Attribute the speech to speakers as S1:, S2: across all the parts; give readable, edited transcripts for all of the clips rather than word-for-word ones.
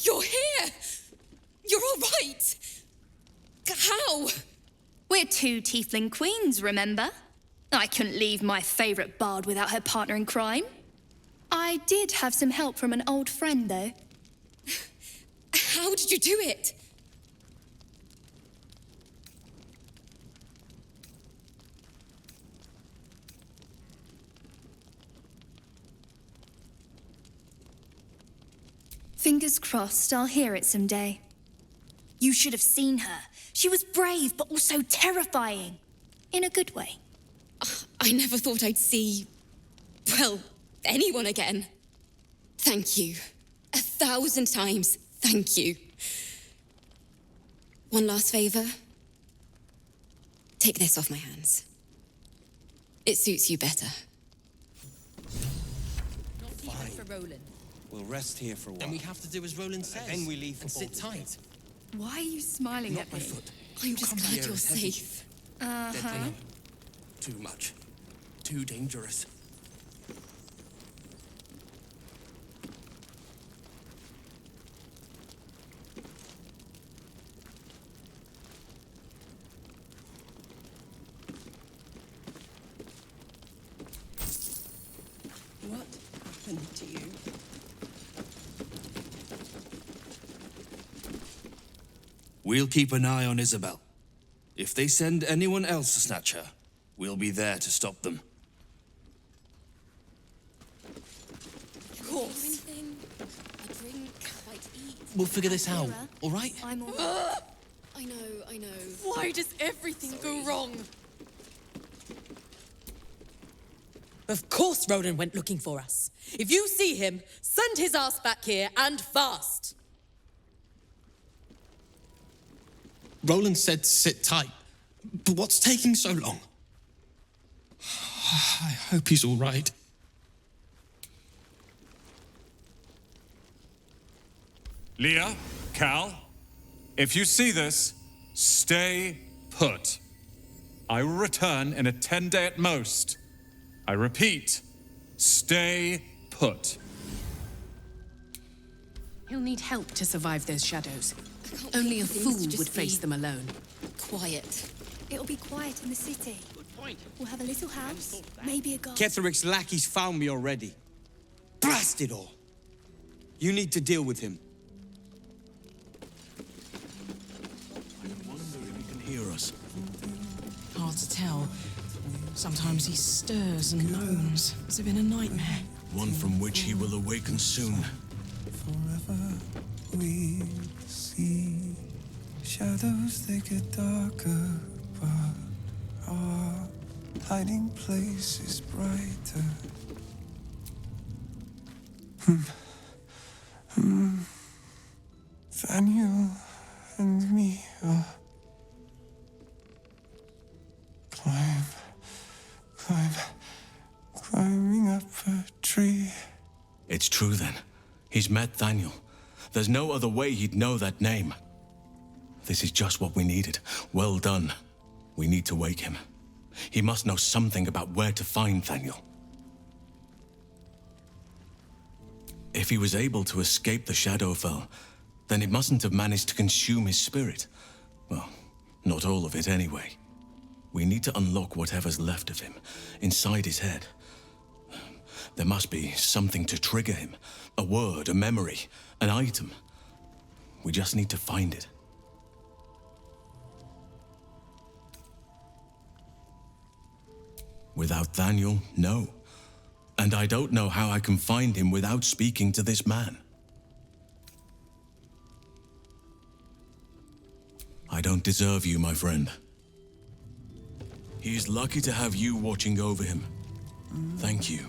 S1: You're here! You're all right! How?
S2: We're two tiefling queens, remember? I couldn't leave my favourite bard without her partner in crime. I did have some help from an old friend, though.
S1: How did you do it?
S2: Fingers crossed I'll hear it someday. You should have seen her. She was brave, but also terrifying. In a good way.
S1: I never thought I'd see... well, anyone again. Thank you. 1,000 times, thank you. One last favor. Take this off my hands. It suits you better.
S3: Not even for Roland.
S4: We'll rest here for a while.
S5: And we have to do as Roland says.
S4: Then we leave for
S5: and sit
S4: Baldur's
S5: tight.
S2: Why are you smiling
S4: Not
S2: at
S4: my
S2: me?
S4: foot.
S1: I'm just glad
S4: here
S1: you're
S4: is heavy.
S1: safe.
S2: Uh-huh.
S4: Too much. Too dangerous.
S5: What happened to you?
S6: We'll keep an eye on Isabel. If they send anyone else to snatch her, we'll be there to stop them.
S1: Of course. Anything? A drink, a bite to eat.
S5: We'll figure this out,
S2: Vera,
S5: all right?
S2: I'm all right.
S1: I know.
S3: Why does everything go wrong? Of course Roland went looking for us. If you see him, send his ass back here, and fast.
S5: Roland said sit tight. But what's taking so long? I hope he's all right.
S7: Leah, Cal, if you see this, stay put. I will return in a 10-day at most. I repeat, stay put.
S8: He'll need help to survive those shadows.
S1: I can't
S8: Only
S1: wait
S8: a
S1: for things
S8: fool
S1: to just
S8: would face
S1: be
S8: them alone.
S1: Quiet.
S2: It'll be quiet in the city.
S4: Good point.
S2: We'll have a little house, maybe a garden.
S4: Ketheric's lackeys found me already. Blast it all! You need to deal with him.
S6: I wonder if he can hear us.
S8: Hard to tell. Sometimes he stirs and moans, as if in a nightmare.
S6: One from which he will awaken soon.
S9: Forever we see shadows, they get darker, but our hiding place is brighter. Daniel and me are climbing up a tree.
S6: It's true then. He's met Daniel. There's no other way he'd know that name. This is just what we needed. Well done. We need to wake him. He must know something about where to find Daniel. If he was able to escape the Shadowfell, then it mustn't have managed to consume his spirit. Well, not all of it anyway. We need to unlock whatever's left of him, inside his head. There must be something to trigger him. A word, a memory, an item. We just need to find it. Without Daniel, no. And I don't know how I can find him without speaking to this man. I don't deserve you, my friend. He's lucky to have you watching over him. Thank you.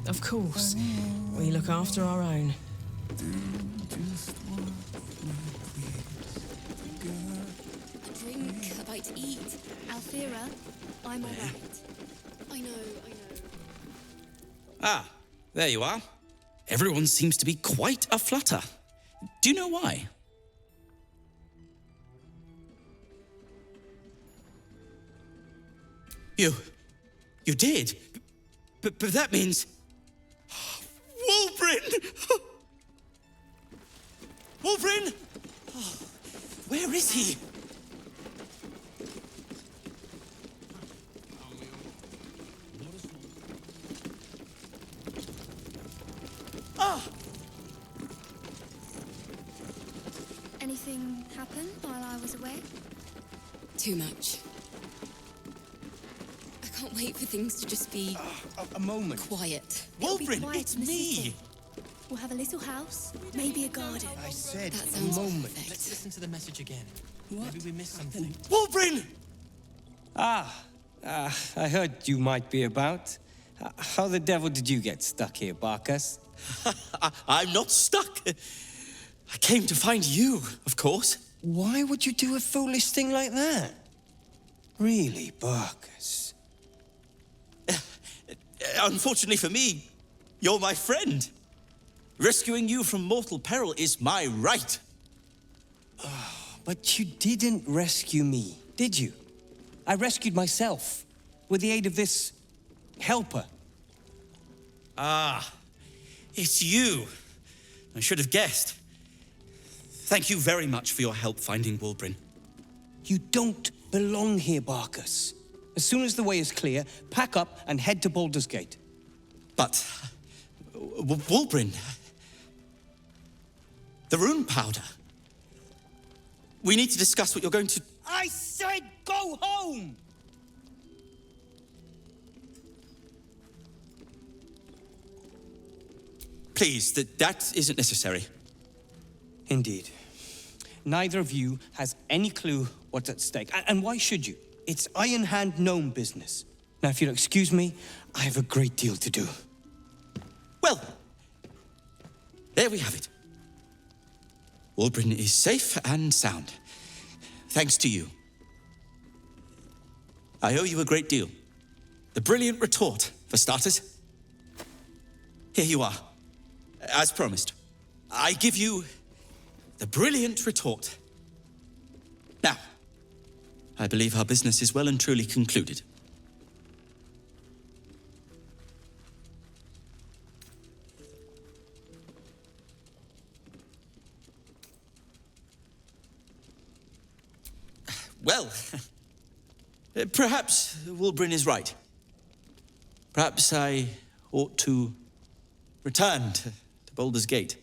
S8: Of course. We look after our own.
S1: A drink, a bite to eat.
S2: Alfira, I'm all right.
S1: I know.
S10: Ah, there you are. Everyone seems to be quite a flutter. Do you know why? You did? But that means... Wolverine! is he?
S2: Anything happen while I was away?
S1: Too much. I can't wait for things to just be
S4: A moment.
S1: quiet.
S2: It'll be
S10: Wolverine,
S2: quiet
S10: it's
S2: in the
S10: me.
S2: city. We'll have a little house, maybe a garden.
S4: I said
S1: That
S4: a
S1: sounds
S4: moment.
S1: perfect.
S5: Let's listen to the message again. Maybe we missed something.
S10: Wolverine!
S11: I heard you might be about. How the devil did you get stuck here, Barkus?
S10: I'm not stuck. I came to find you, of course.
S11: Why would you do a foolish thing like that? Really, Barkus?
S10: Unfortunately for me, you're my friend. Rescuing you from mortal peril is my right.
S11: But you didn't rescue me, did you? I rescued myself with the aid of this helper.
S10: It's you. I should have guessed. Thank you very much for your help finding Wolverine.
S11: You don't belong here, Barkus. As soon as the way is clear, pack up and head to Baldur's Gate.
S10: But, Wolverine, the rune powder. We need to discuss what you're going to...
S11: I said go home!
S10: Please, that isn't necessary.
S11: Indeed. Neither of you has any clue what's at stake. And why should you? It's Iron Hand gnome business. Now, if you'll excuse me, I have a great deal to do.
S10: Well, there we have it. Wolverine is safe and sound. Thanks to you. I owe you a great deal. The brilliant retort, for starters. Here you are. As promised. I give you the brilliant retort. Now, I believe our business is well and truly concluded. Well, perhaps Wolverine is right. Perhaps I ought to return to Baldur's Gate.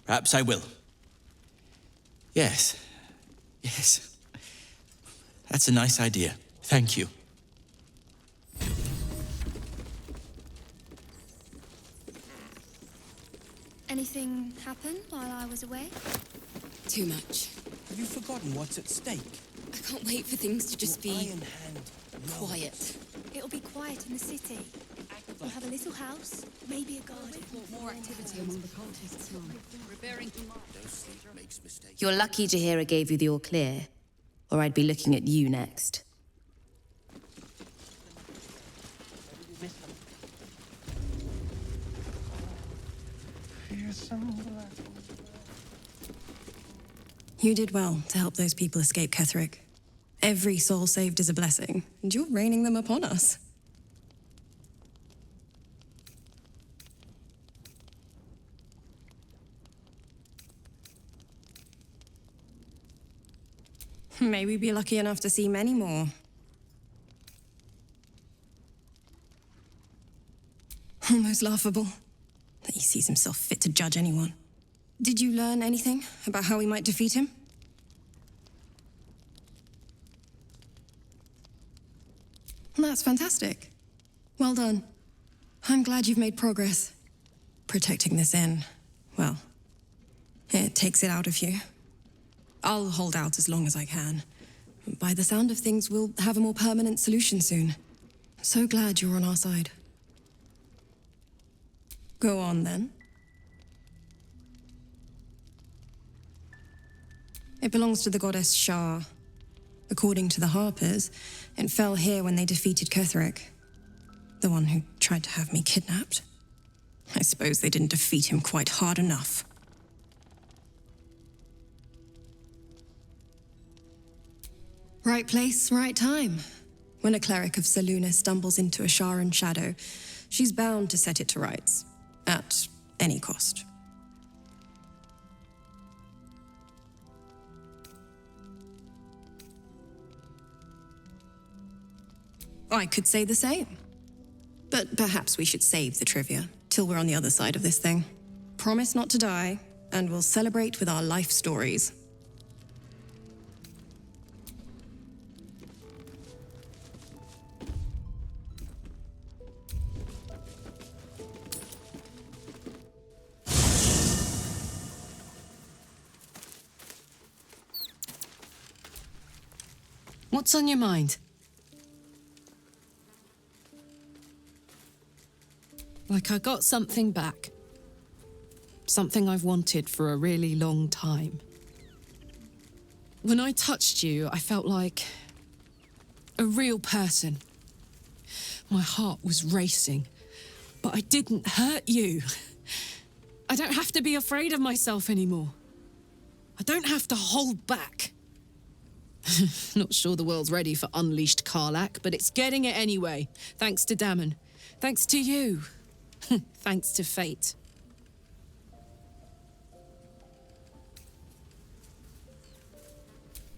S10: Perhaps I will. Yes. Yes. That's a nice idea. Thank you.
S2: Anything happen while I was away?
S1: Too much.
S11: Have you forgotten what's at stake?
S1: I can't wait for things to just be
S11: Iron Hand gnome.
S1: quiet.
S2: It'll be quiet in the city. We'll have a little house, maybe a garden.
S12: More activity among the cultists now. Repairing to
S13: You're lucky Jahira gave you the all clear, or I'd be looking at you next.
S14: You did well to help those people escape Ketherick. Every soul saved is a blessing, and you're raining them upon us. May we be lucky enough to see many more. Almost laughable that he sees himself fit to judge anyone. Did you learn anything about how we might defeat him? That's fantastic. Well done. I'm glad you've made progress. Protecting this inn, well, it takes it out of you. I'll hold out as long as I can. By the sound of things, we'll have a more permanent solution soon. So glad you're on our side. Go on, then. It belongs to the goddess Shah. According to the Harpers, it fell here when they defeated Ketherick, the one who tried to have me kidnapped. I suppose they didn't defeat him quite hard enough. Right place, right time. When a cleric of Selûne stumbles into a Sharan shadow, she's bound to set it to rights, at any cost. I could say the same. But perhaps we should save the trivia till we're on the other side of this thing. Promise not to die, and we'll celebrate with our life stories.
S8: What's on your mind? Like I got something back. Something I've wanted for a really long time. When I touched you, I felt like a real person. My heart was racing, but I didn't hurt you. I don't have to be afraid of myself anymore. I don't have to hold back. Not sure the world's ready for unleashed Karlach, but it's getting it anyway. Thanks to Dammon. Thanks to you. Thanks to fate.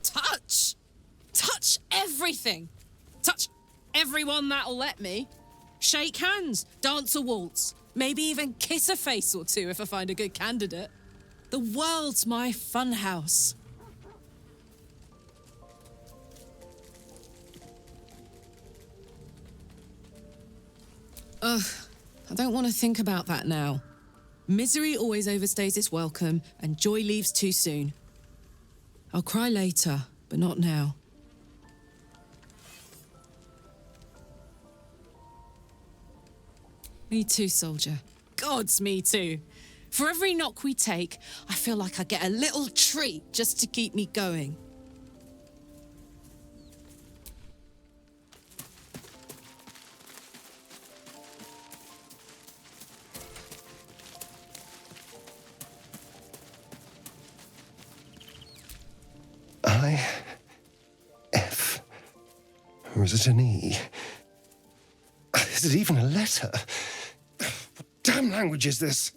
S8: Touch! Touch everything! Touch everyone that'll let me. Shake hands, dance a waltz, maybe even kiss a face or two if I find a good candidate. The world's my funhouse. Ugh, I don't want to think about that now. Misery always overstays its welcome, and joy leaves too soon. I'll cry later, but not now. Me too, soldier. Gods, me too. For every knock we take, I feel like I get a little treat just to keep me going.
S9: I-F. Or is it an E? Is it even a letter? What damn language is this?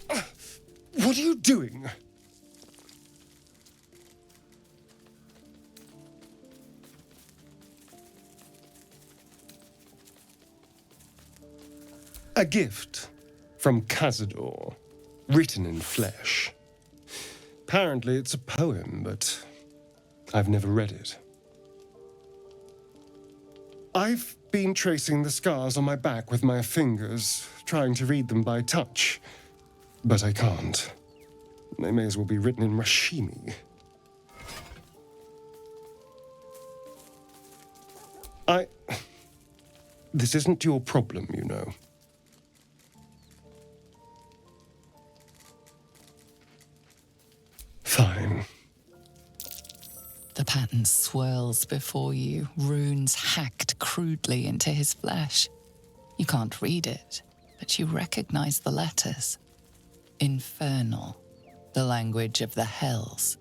S9: What are you doing? A gift from Cazador, written in flesh. Apparently it's a poem, but I've never read it. I've been tracing the scars on my back with my fingers, trying to read them by touch, but I can't. They may as well be written in Rashimi. This isn't your problem, you know. Fine.
S15: The pattern swirls before you, runes hacked crudely into his flesh. You can't read it, but you recognize the letters. Infernal, the language of the hells.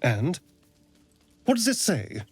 S9: And? What does it say?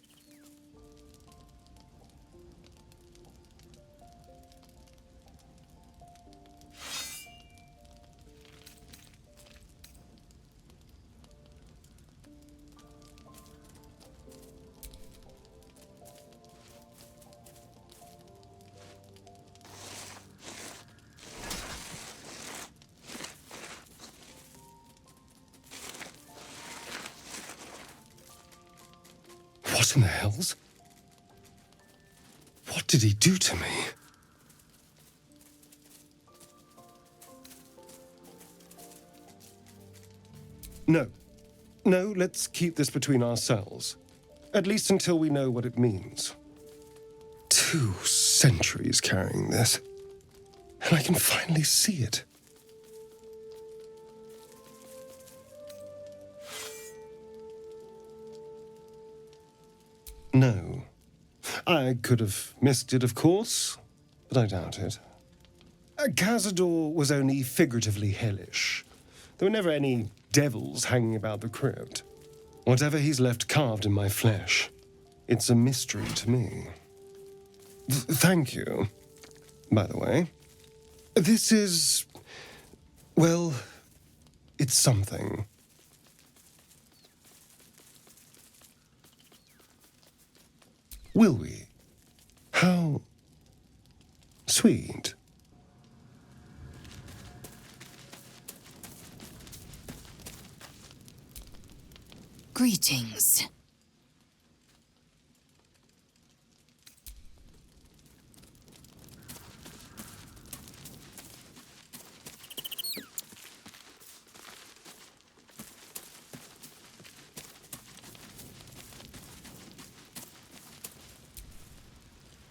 S9: What in the hells? What did he do to me? No. No, let's keep this between ourselves. At least until we know what it means. 2 centuries carrying this. And I can finally see it. No. I could have missed it, of course, but I doubt it. Cazador was only figuratively hellish. There were never any devils hanging about the crypt. Whatever he's left carved in my flesh, it's a mystery to me. Thank you, by the way. This is, well, it's something. Will we? How sweet.
S1: Greetings.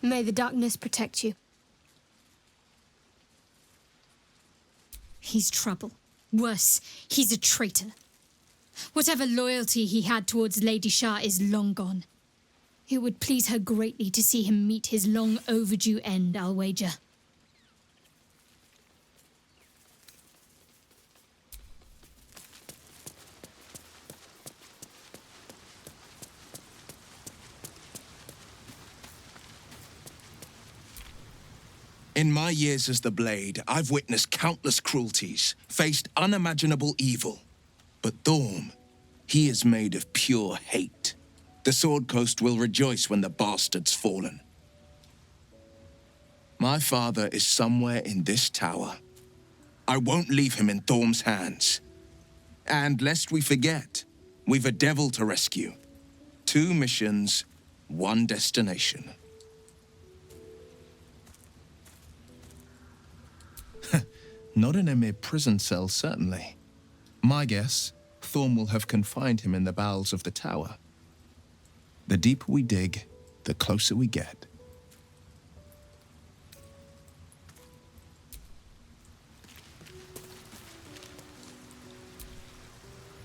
S16: May the darkness protect you. He's trouble. Worse, he's a traitor. Whatever loyalty he had towards Lady Shah is long gone. It would please her greatly to see him meet his long overdue end, I'll wager.
S17: In my years as the Blade, I've witnessed countless cruelties, faced unimaginable evil. But Thorm, he is made of pure hate. The Sword Coast will rejoice when the bastard's fallen. My father is somewhere in this tower. I won't leave him in Thorm's hands. And lest we forget, we've a devil to rescue. 2 missions, 1 destination.
S5: Not in a mere prison cell, certainly. My guess, Thorm will have confined him in the bowels of the tower. The deeper we dig, the closer we get.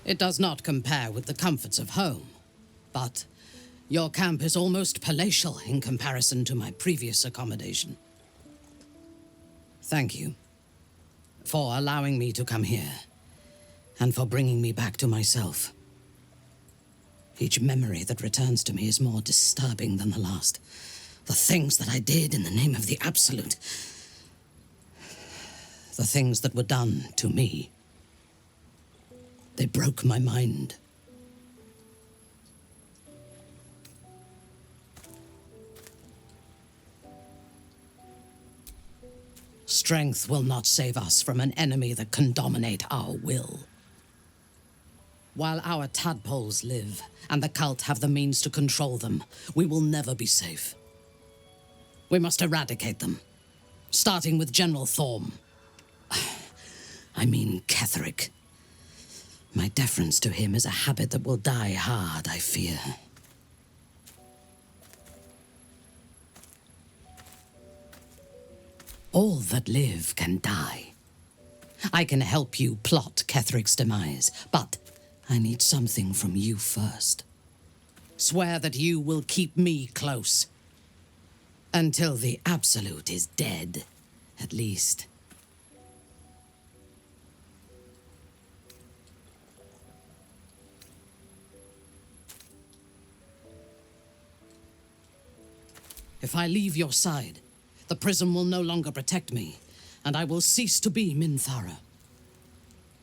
S8: It does not compare with the comforts of home, but your camp is almost palatial in comparison to my previous accommodation. Thank you for allowing me to come here, and for bringing me back to myself. Each memory that returns to me is more disturbing than the last. The things that I did in the name of the Absolute. The things that were done to me. They broke my mind. Strength will not save us from an enemy that can dominate our will. While our tadpoles live, and the cult have the means to control them, we will never be safe. We must eradicate them, starting with General Thorm. I mean Ketheric. My deference to him is a habit that will die hard, I fear. All that live can die. I can help you plot Ketheric's demise, but I need something from you first. Swear that you will keep me close. Until the Absolute is dead, at least. If I leave your side, the prism will no longer protect me, and I will cease to be Minthara.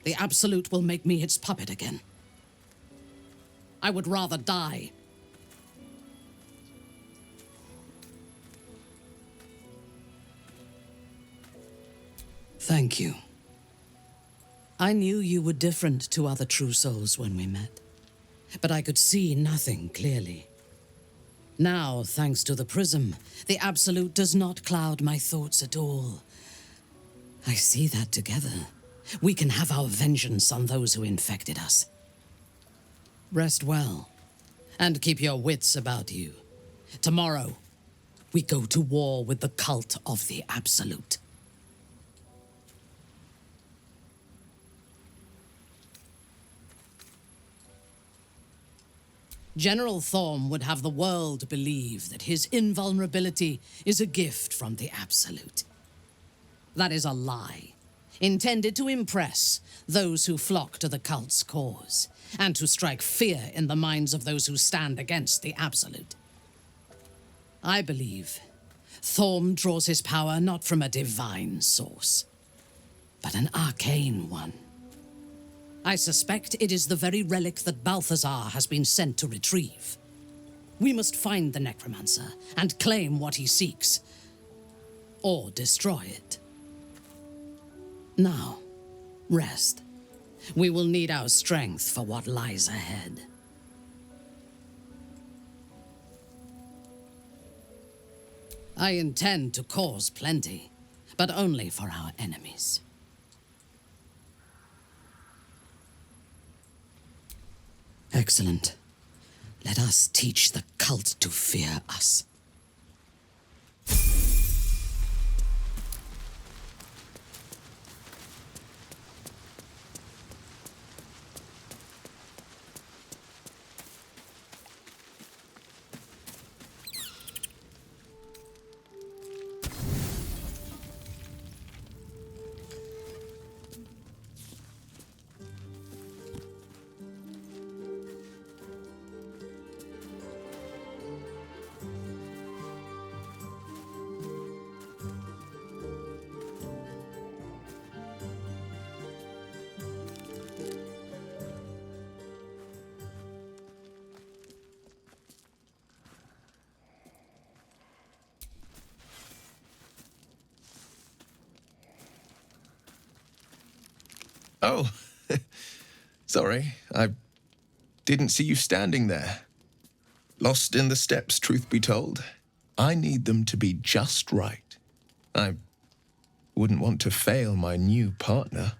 S8: The Absolute will make me its puppet again. I would rather die. Thank you. I knew you were different to other true souls when we met, but I could see nothing clearly. Now, thanks to the prism, the Absolute does not cloud my thoughts at all. I see that together, we can have our vengeance on those who infected us. Rest well, and keep your wits about you. Tomorrow, we go to war with the cult of the Absolute. General Thorm would have the world believe that his invulnerability is a gift from the Absolute. That is a lie.
S18: intended to impress those who flock to the cult's cause, and to strike fear in the minds of those who stand against the Absolute. I believe Thorm draws his power not from a divine source, but an arcane one. I suspect it is the very relic that Balthazar has been sent to retrieve. We must find the necromancer and claim what he seeks, or destroy it. Now, rest. We will need our strength for what lies ahead. I intend to cause plenty, but only for our enemies. Excellent. Let us teach the cult to fear us.
S5: Oh, sorry. I didn't see you standing there. Lost in the steps, truth be told. I need them to be just right. I wouldn't want to fail my new partner.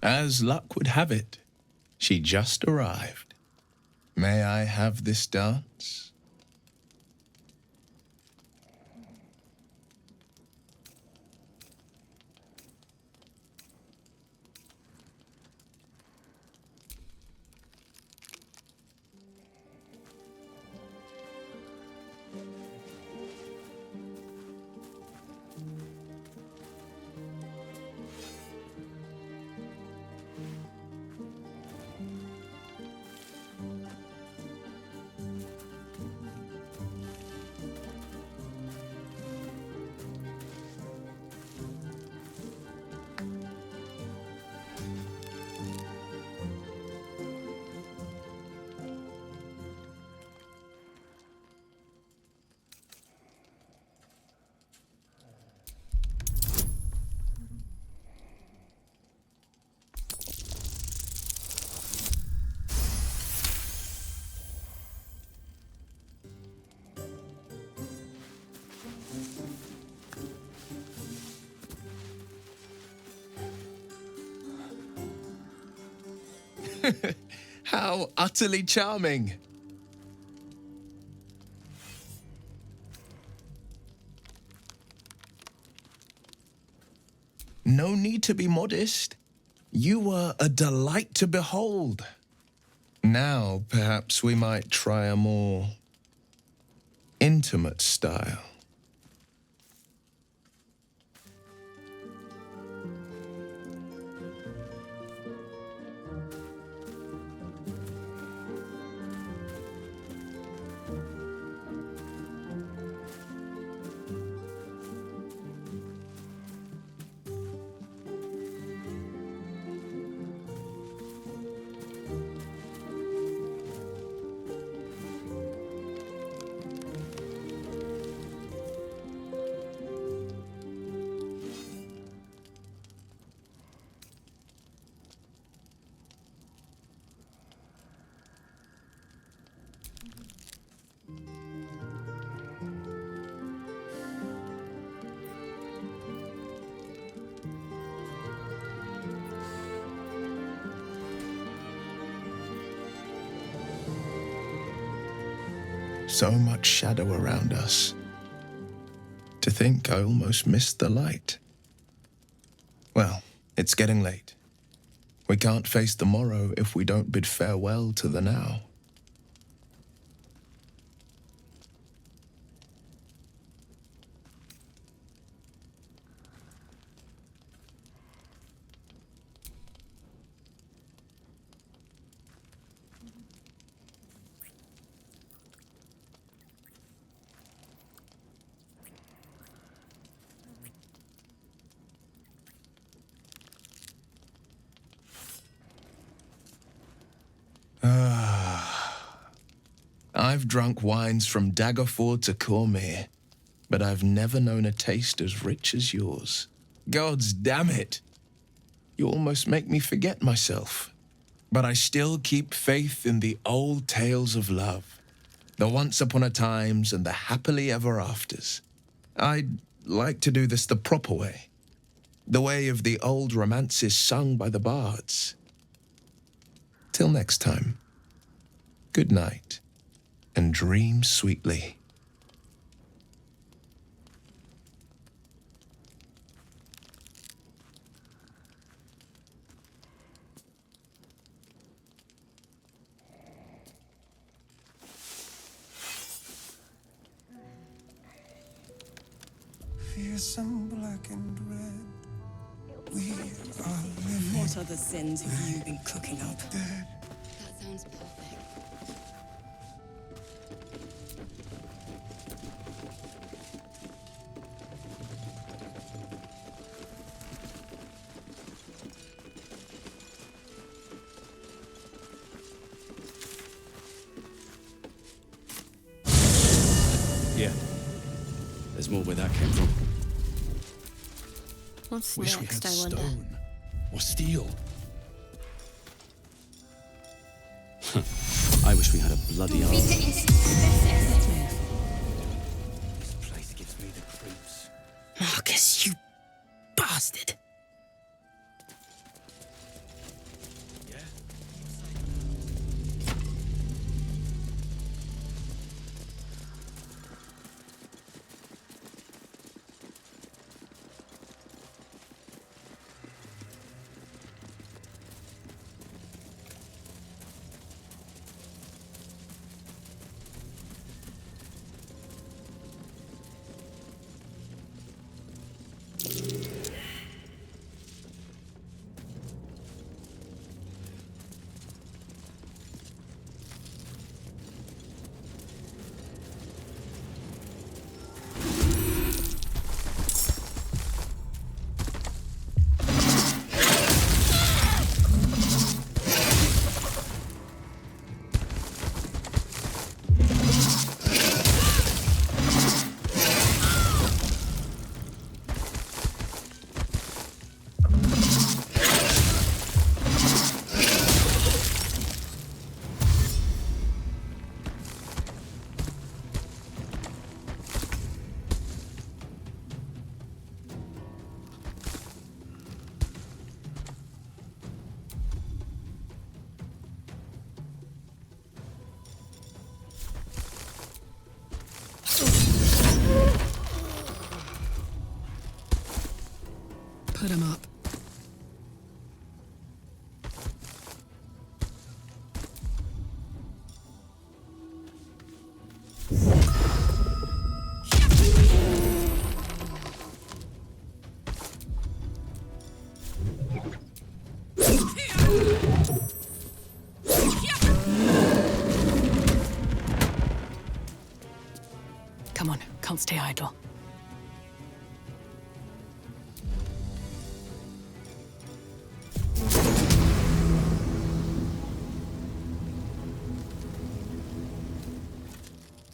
S5: As luck would have it, she just arrived. May I have this dance? How utterly charming. No need to be modest. You were a delight to behold. Now, perhaps we might try a more intimate style. So much shadow around us. To think I almost missed the light. Well, it's getting late. We can't face the morrow if we don't bid farewell to the now. I've drunk wines from Daggerford to Cormyr, but I've never known a taste as rich as yours. Gods damn it! You almost make me forget myself. But I still keep faith in the old tales of love, the once upon a times and the happily ever afters. I'd like to do this the proper way, the way of the old romances sung by the bards. Till next time, good night, and dream sweetly.
S19: Fearsome black and red, we are living.
S14: What other sins have you been cooking up?
S1: That sounds perfect.
S10: Yeah. There's more where that came from.
S2: What's
S17: Wish we
S2: next,
S17: had
S2: I wonder?
S17: stone or steel.
S10: I wish we had a bloody army.
S19: This place gives me the creeps.
S18: Marcus, you bastard!
S8: Put him up.
S15: Come on, can't stay idle.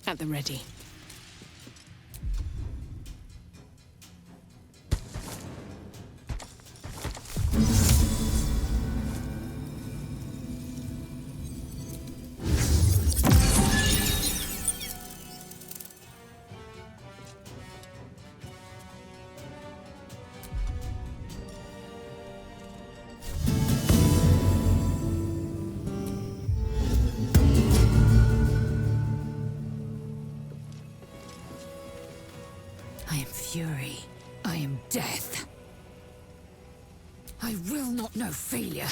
S15: At the ready.
S18: no failure.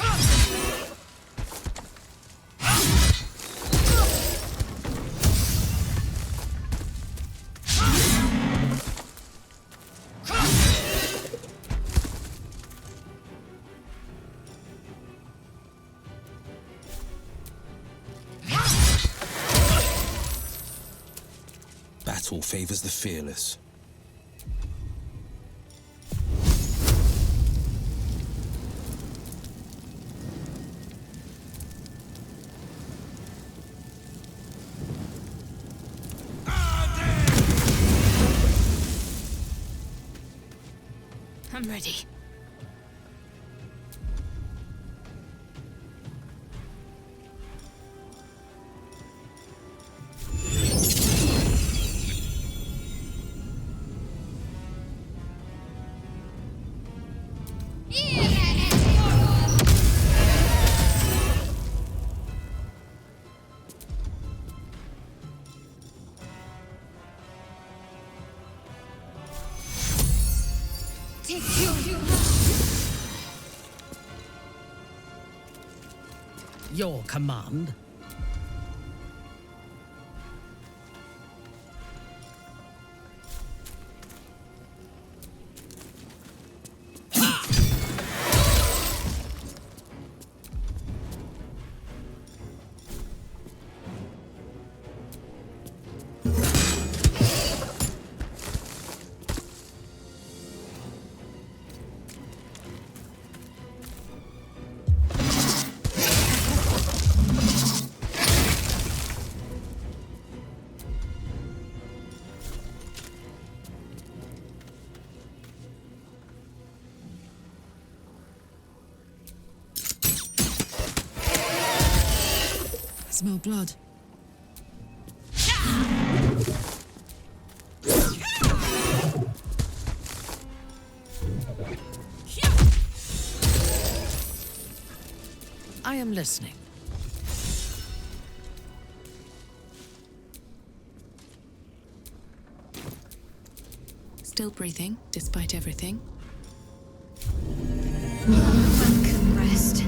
S20: Battle favors the fearless.
S16: I'm ready.
S18: Your command?
S8: I smell blood.
S18: I am listening.
S13: Still breathing, despite everything.
S16: One can rest.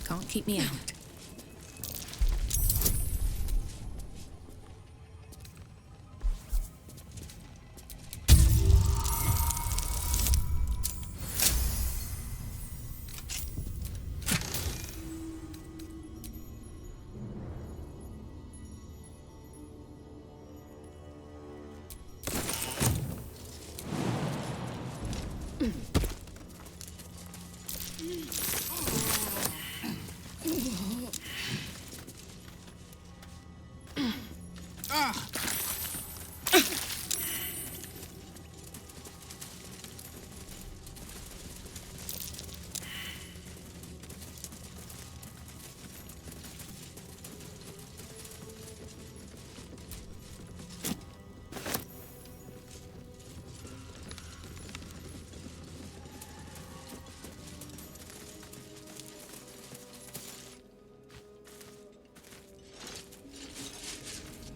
S13: Can't keep me out.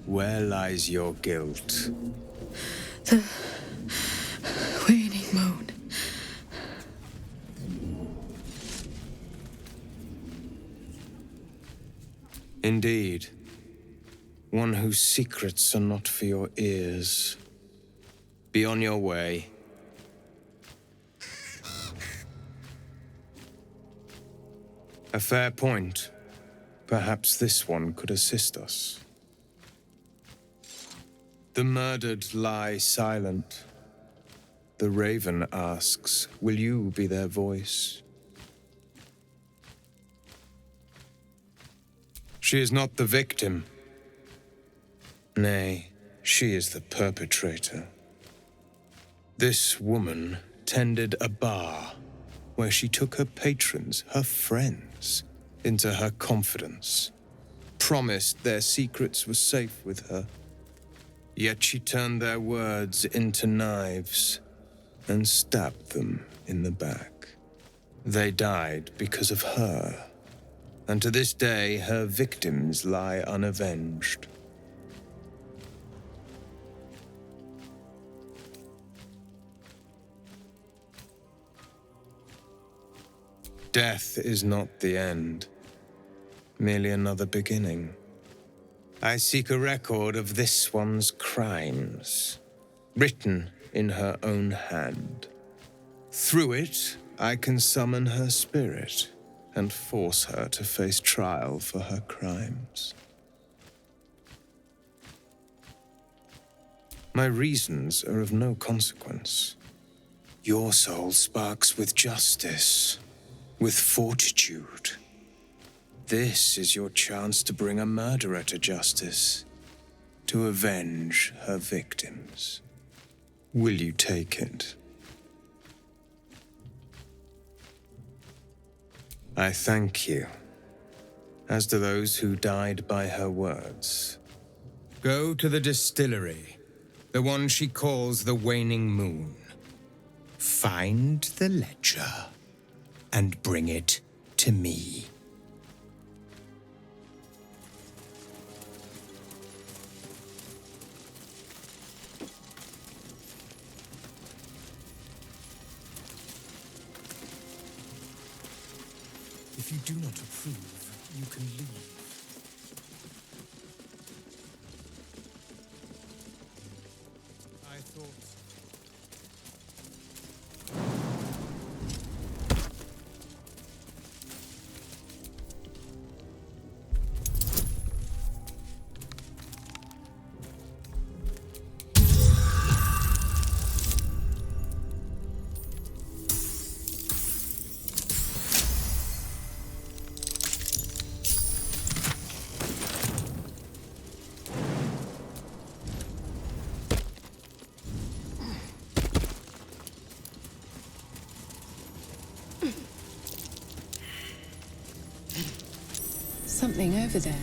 S21: Where lies your guilt?
S14: The waning moan.
S21: Indeed. One whose secrets are not for your ears. Be on your way. A fair point. Perhaps this one could assist us. The murdered lie silent. The raven asks, will you be their voice? She is not the victim. Nay, she is the perpetrator. This woman tended a bar where she took her patrons, her friends, into her confidence, promised their secrets were safe with her. Yet she turned their words into knives and stabbed them in the back. They died because of her, and to this day her victims lie unavenged. Death is not the end, merely another beginning. I seek a record of this one's crimes, written in her own hand. Through it, I can summon her spirit and force her to face trial for her crimes. My reasons are of no consequence. Your soul sparks with justice, with fortitude. This is your chance to bring a murderer to justice, to avenge her victims. Will you take it? I thank you, as do those who died by her words. Go to the distillery, the one she calls the Waning Moon. Find the ledger and bring it to me.
S20: If you do not approve, you can leave.
S21: I thought...
S15: Something over there.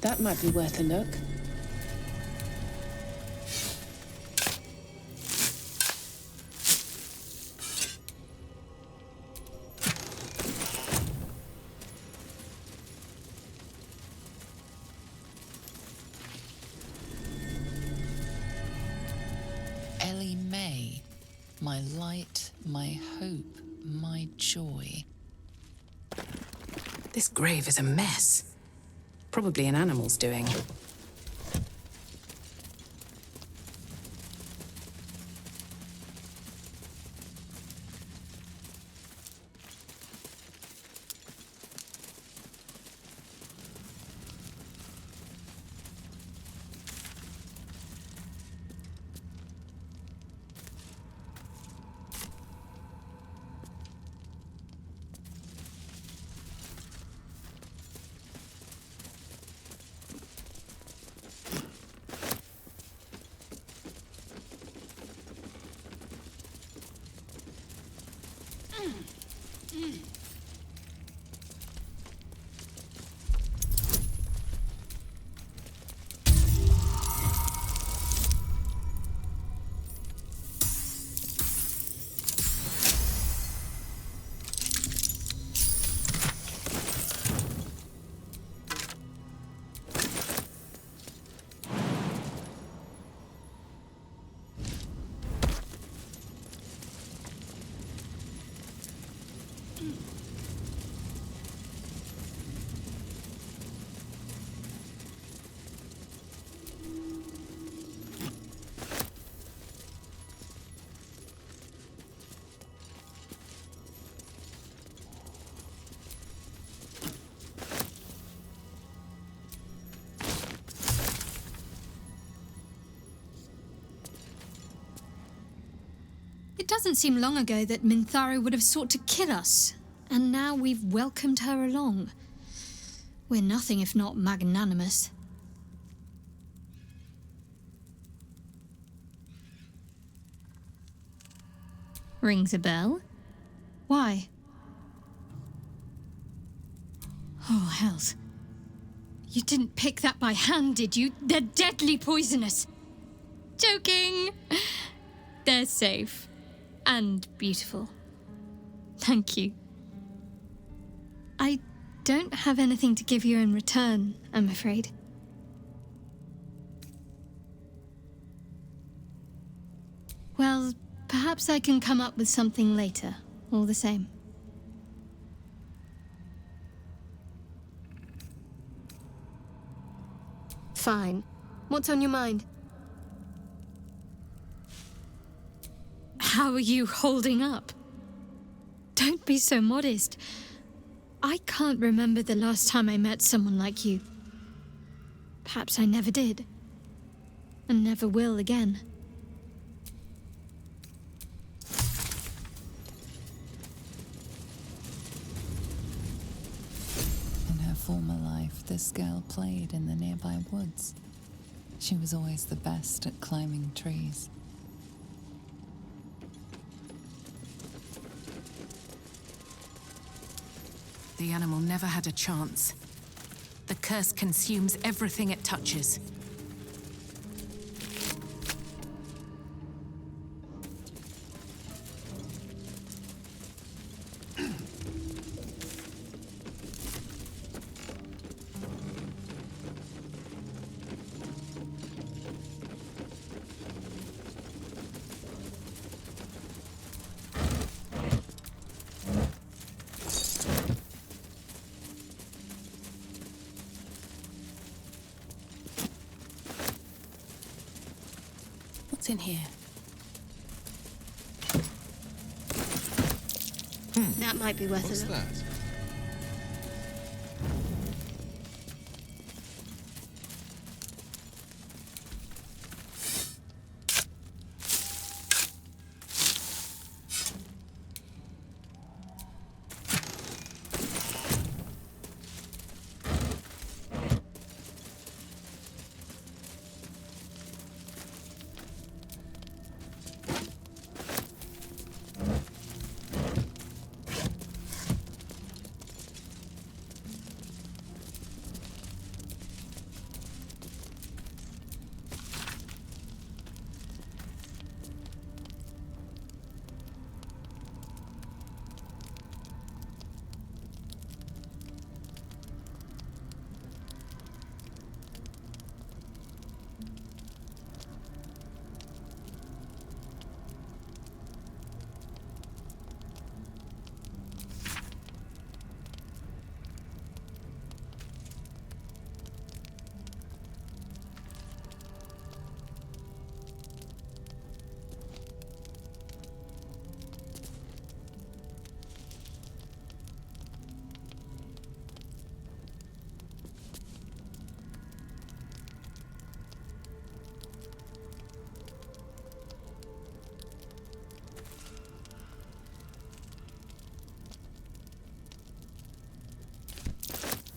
S15: That might be worth a look. My light, my hope, my joy.
S18: This grave is a mess. Probably an animal's doing.
S16: doesn't seem long ago that Minthara would have sought to kill us, and now we've welcomed her along. We're nothing if not magnanimous. Rings a bell? Why? Oh, hells. You didn't pick that by hand, did you? They're deadly poisonous. Joking. They're safe. And beautiful. Thank you. I don't have anything to give you in return, I'm afraid. Well, perhaps I can come up with something later, all the same.
S3: Fine. What's on your mind?
S16: How are you holding up? Don't be so modest. I can't remember the last time I met someone like you. Perhaps I never did. And never will again.
S15: In her former life, this girl played in the nearby woods. She was always the best at climbing trees.
S22: The animal never had a chance. The curse consumes everything it touches. What's in here?
S3: That might be worth a look.
S5: What's that?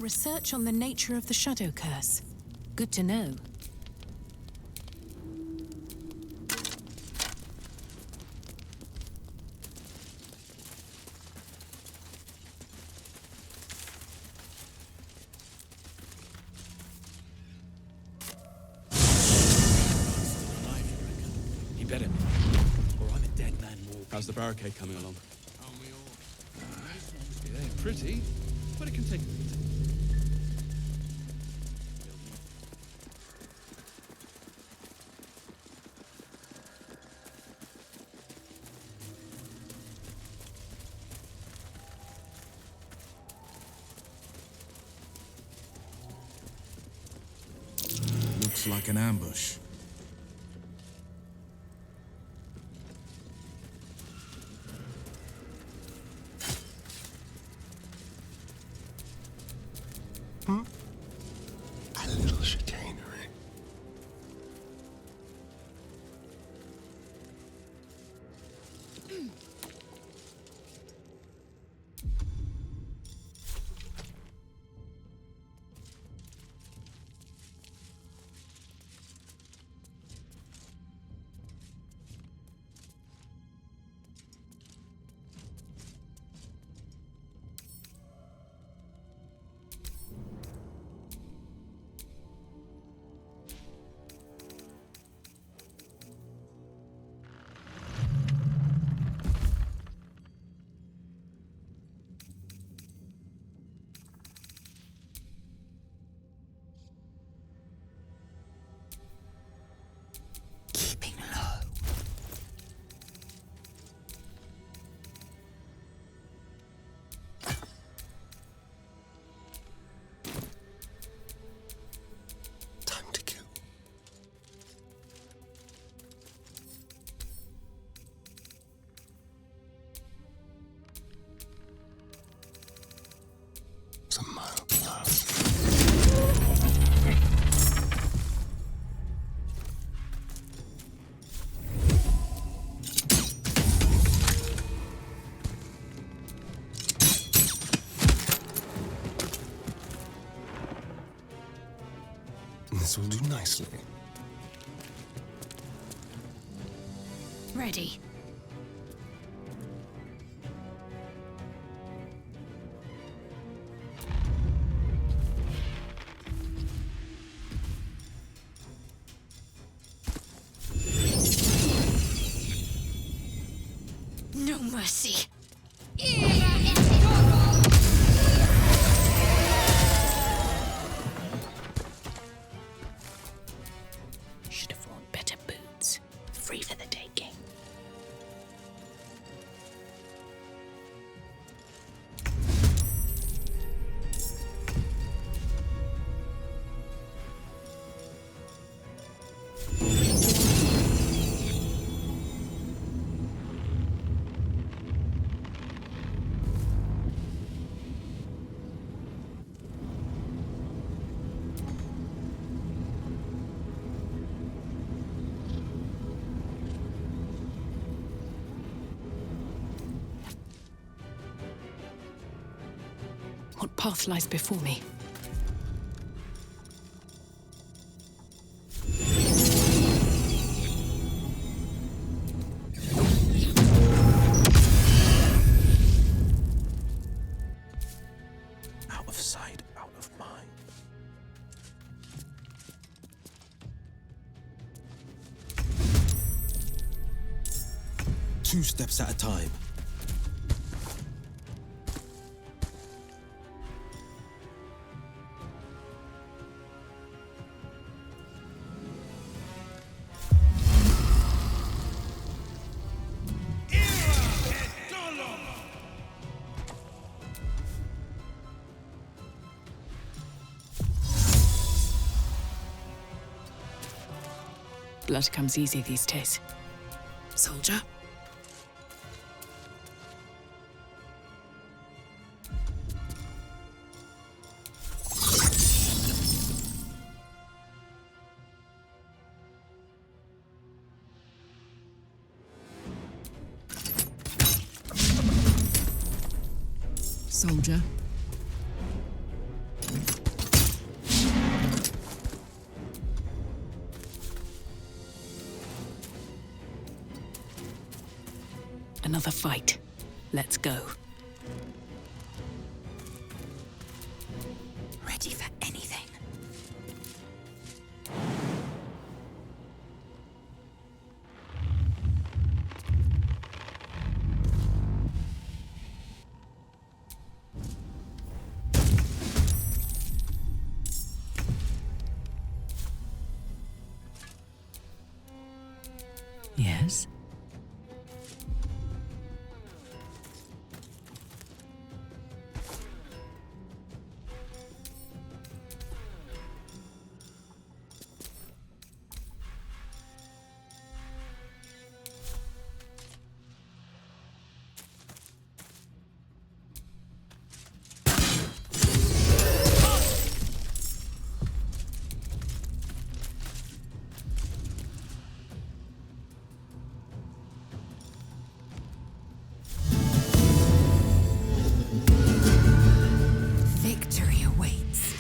S22: Research on the nature of the shadow curse. Good to know.
S23: He better be, or I'm a dead man walking. How's the barricade coming along?
S24: It ain't pretty, but it can take a bit.
S17: Looks like an ambush.
S9: A little chicanery. This will do nicely.
S16: Ready. No mercy.
S13: Should have worn better boots. Free for the taking.
S22: What path lies before me?
S17: Out of sight, out of mind.
S23: 2 steps at a time.
S22: Blood comes easy these days.
S8: Soldier? Soldier?
S22: Another fight. Let's go.
S16: Ready for anything.
S22: Yes?
S16: Victory awaits.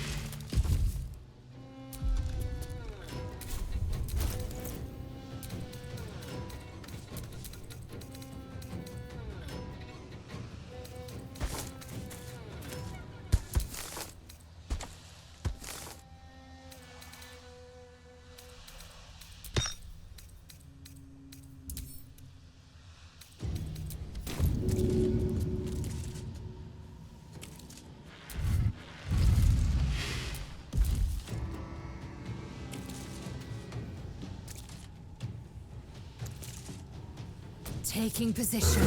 S16: Taking position.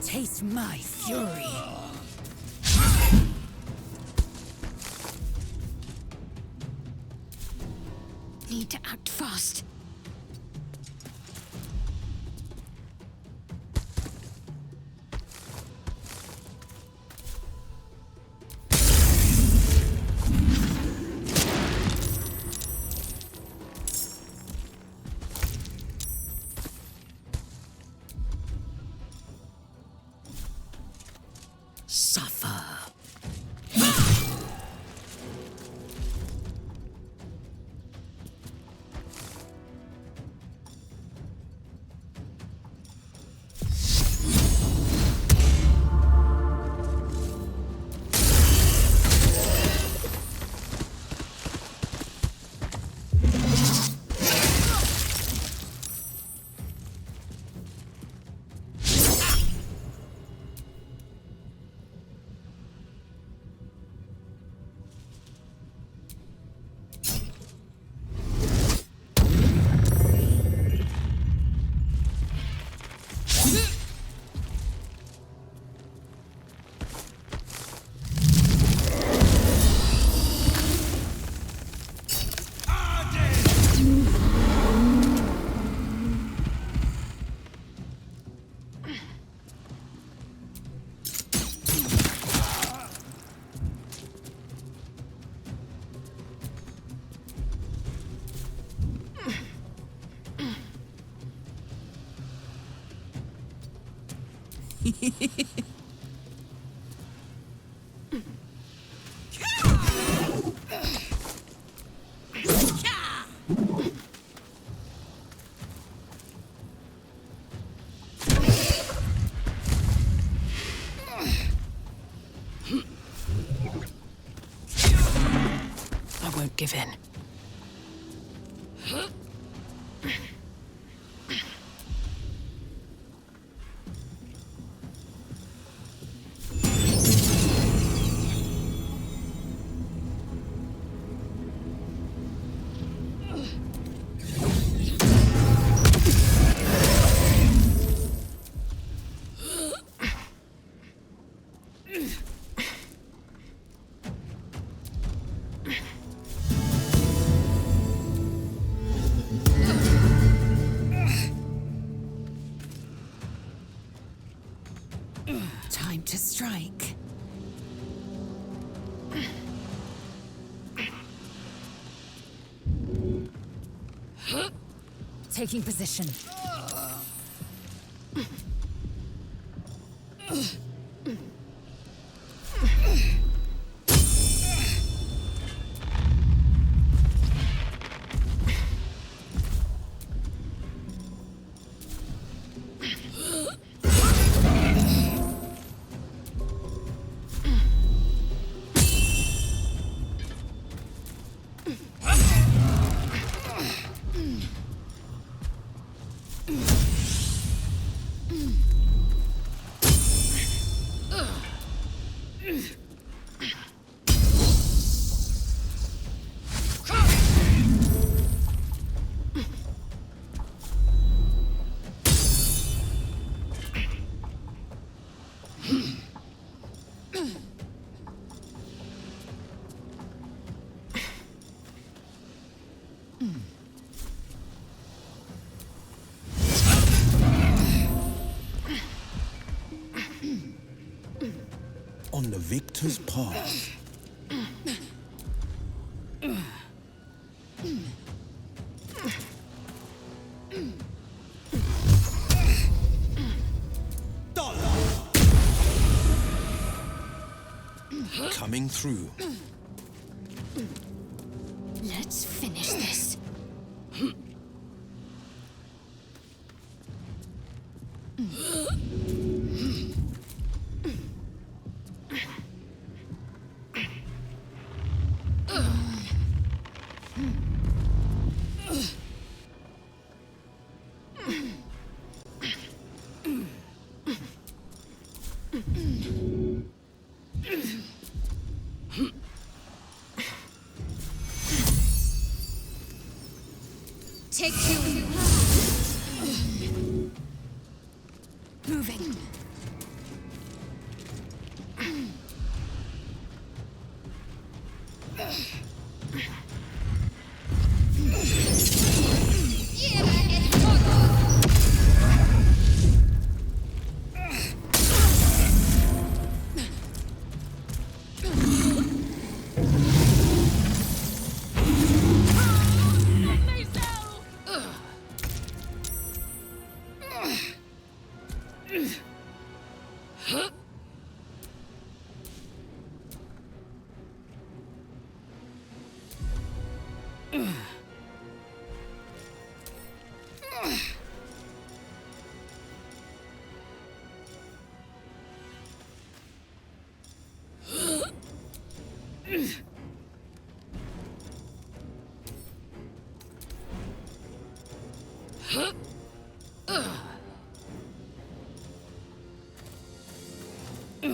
S16: Taste my fury. Need to act fast.
S18: suffer.
S22: I won't give in.
S12: Time to strike. Taking position.
S20: On the victor's path. Coming through.
S16: Let's finish this.
S1: Take two.
S16: Moving.
S8: All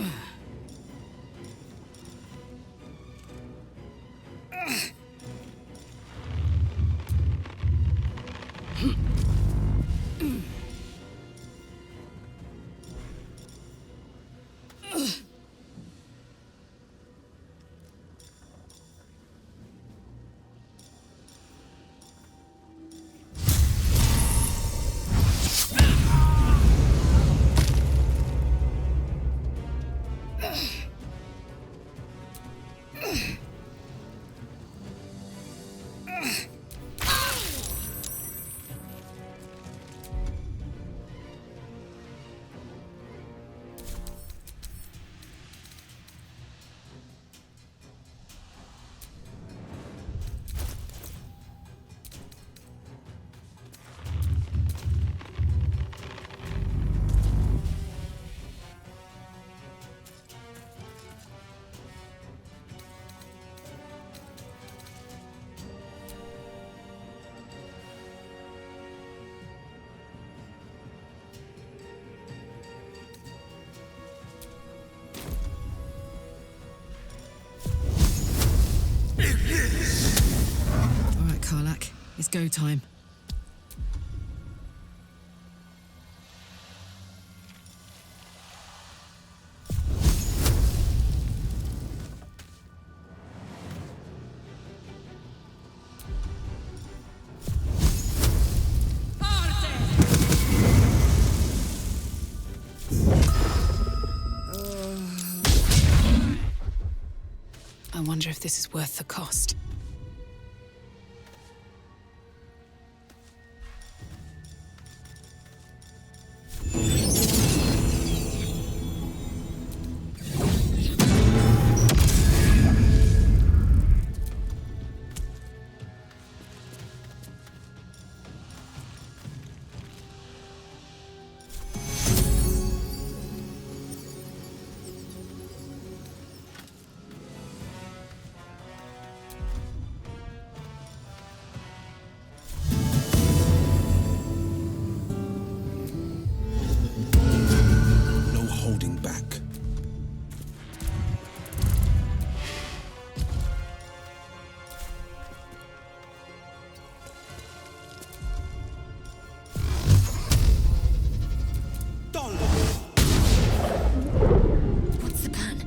S8: right, Karlak, it's go time.
S22: I wonder if this is worth the cost.
S20: No holding back.
S16: What's the plan?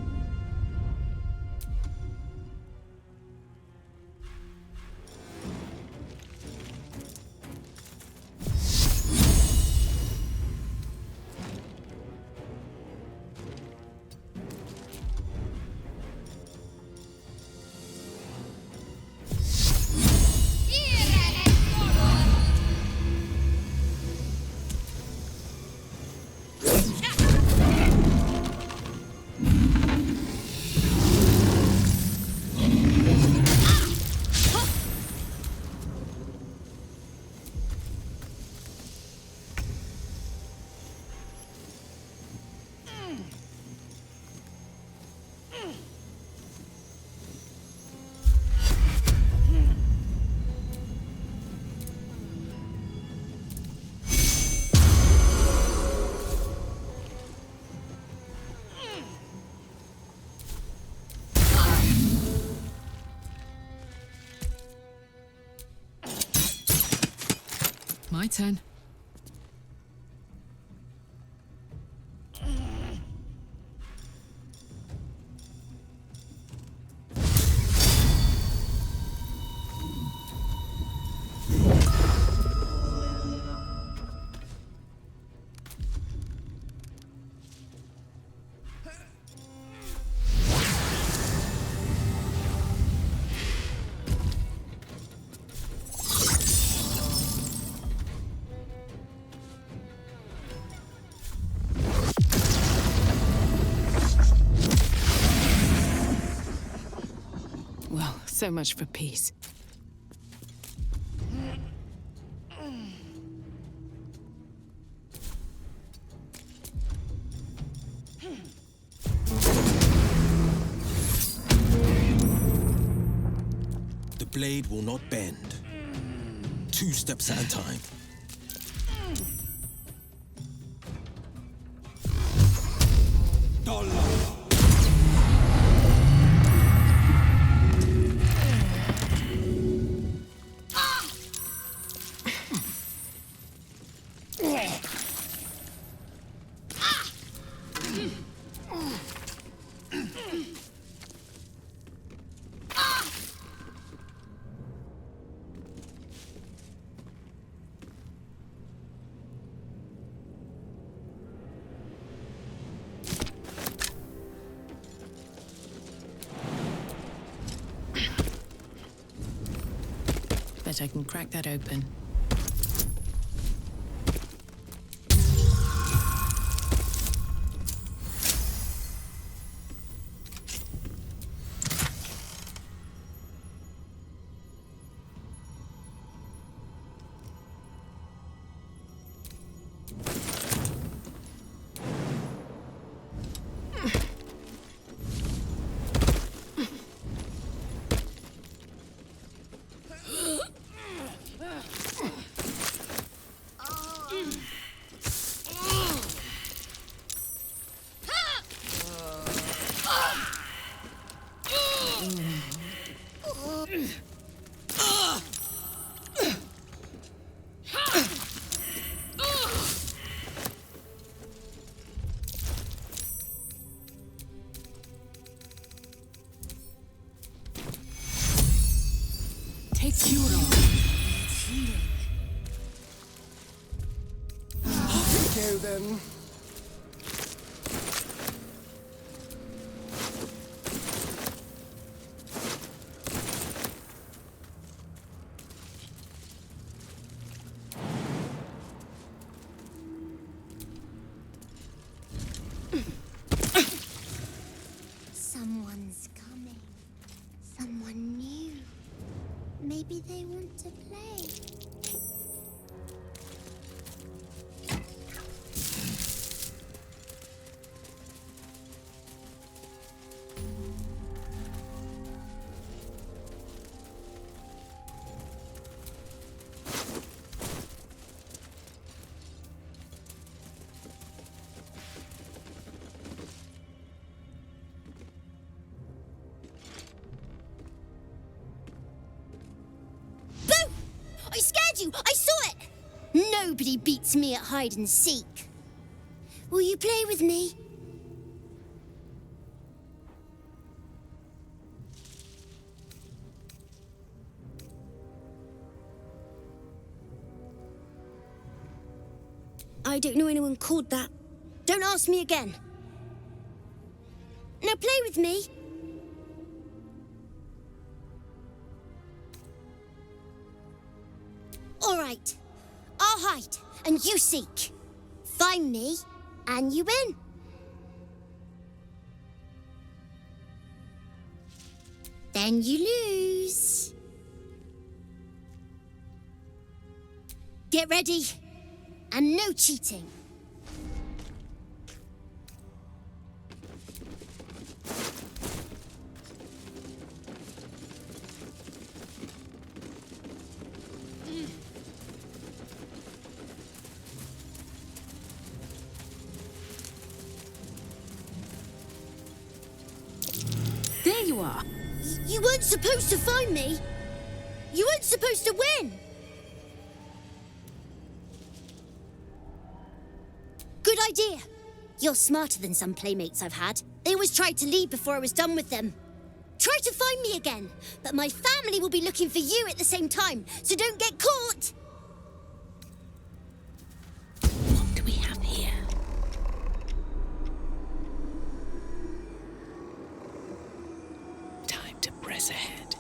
S8: My turn.
S22: Well, so much for peace.
S20: The blade will not bend. 2 steps at a time. Dollar.
S22: I can crack that open.
S14: Take Cure.
S9: Off we go then.
S4: Someone's coming. Someone new. Maybe they want to play. I scared you! I saw it! Nobody beats me at hide and seek. Will you play with me? I don't know anyone called that. Don't ask me again. Now play with me. All right. I'll hide, and you seek. Find me, and you win. Then you lose. Get ready, and no cheating.
S22: There you are.
S4: You weren't supposed to find me. You weren't supposed to win. Good idea. You're smarter than some playmates I've had. They always tried to leave before I was done with them. Try to find me again, but my family will be looking for you at the same time, so don't get caught.
S22: What do we have here? Time to press ahead.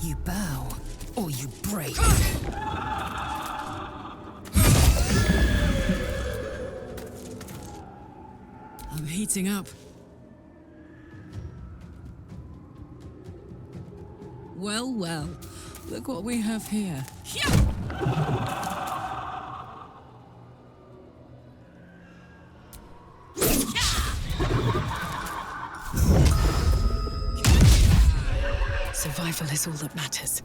S22: You bow, or you break.
S12: I'm heating up. Well, well. Look what we have here.
S22: Survival is all that matters.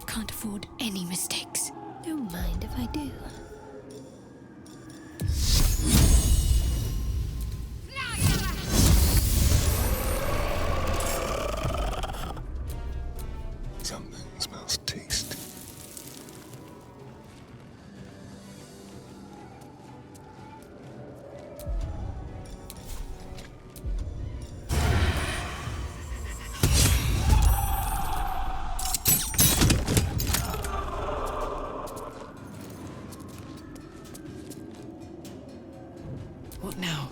S16: Can't afford any mistakes.
S3: Don't mind if I do.
S9: Something smells tasty.
S22: What now?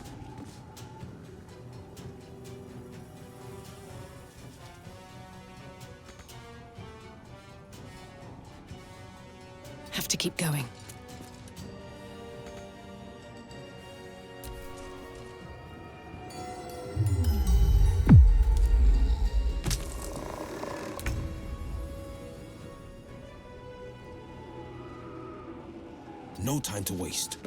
S22: Have to keep going.
S20: No time to waste.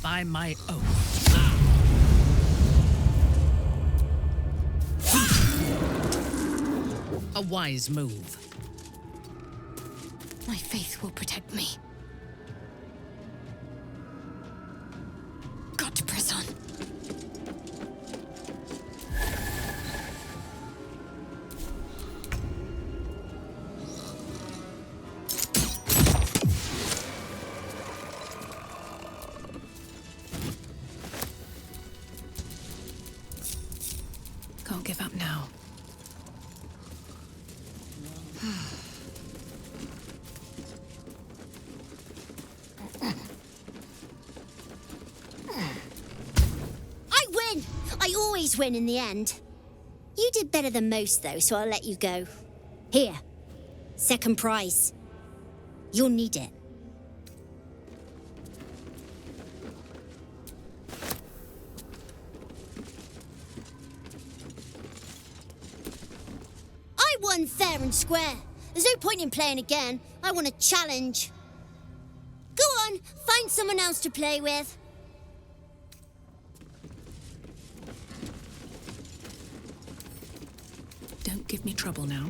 S18: By my oath. A wise move.
S16: My faith will protect me. Got to press on.
S22: Can't give up now.
S4: I win! I always win in the end. You did better than most, though, so I'll let you go. Here. Second prize. You'll need it. I won fair and square. There's no point in playing again. I want a challenge. Go on, find someone else to play with.
S22: Don't give me trouble now.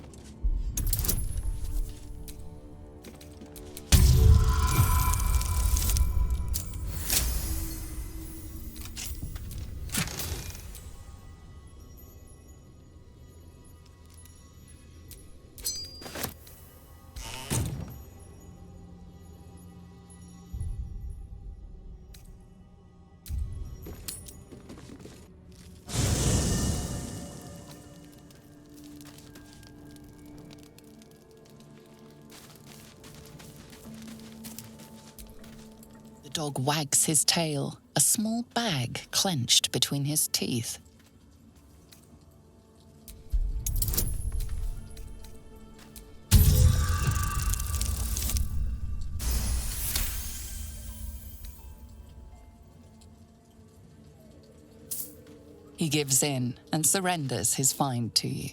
S15: The dog wags his tail, a small bag clenched between his teeth. He gives in and surrenders his find to you.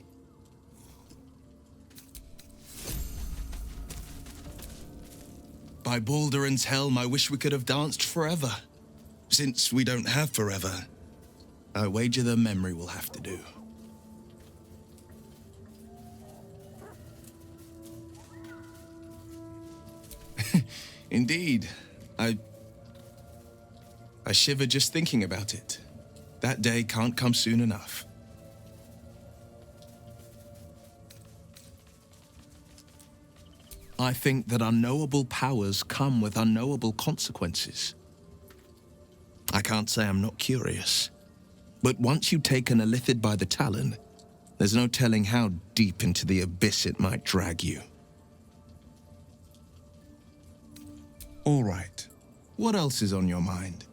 S17: By Baldur's helm, I wish we could have danced forever. Since we don't have forever, I wager the memory will have to do. Indeed. I shiver just thinking about it. That day can't come soon enough. I think that unknowable powers come with unknowable consequences. I can't say I'm not curious, but once you've taken a lithid by the talon, there's no telling how deep into the abyss it might drag you. All right. What else is on your mind?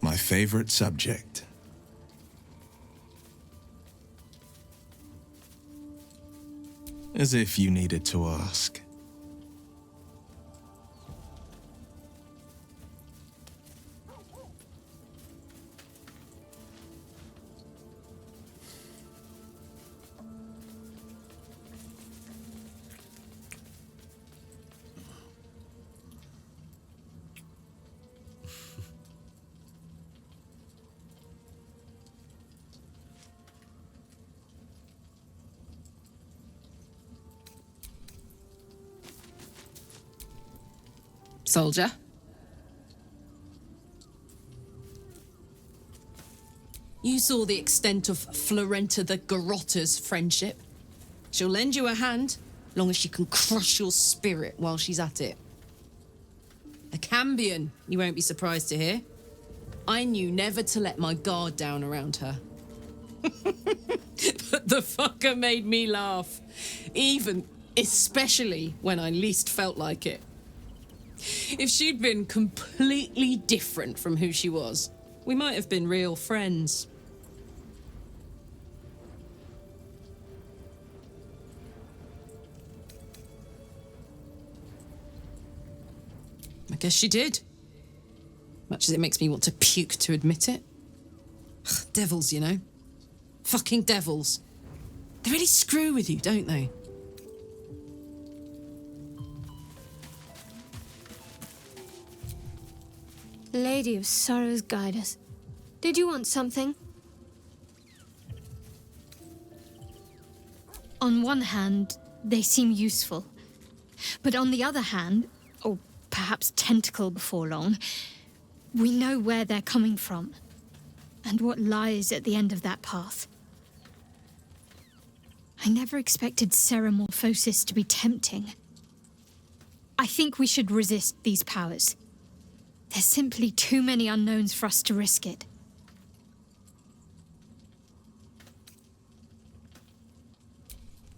S17: My favorite subject. As if you needed to ask.
S8: Soldier? You saw the extent of Florenta the Garrotta's friendship. She'll lend you a hand, long as she can crush your spirit while she's at it. A Cambion, you won't be surprised to hear. I knew never to let my guard down around her. But the fucker made me laugh. Especially when I least felt like it. If she'd been completely different from who she was, we might have been real friends. I guess she did. Much as it makes me want to puke to admit it. Devils, you know. Fucking devils. They really screw with you, don't they?
S16: Lady of Sorrows, guide us. Did you want something? On one hand, they seem useful. But on the other hand, or perhaps tentacle before long, we know where they're coming from and what lies at the end of that path. I never expected Ceramorphosis to be tempting. I think we should resist these powers. There's simply too many unknowns for us to risk it.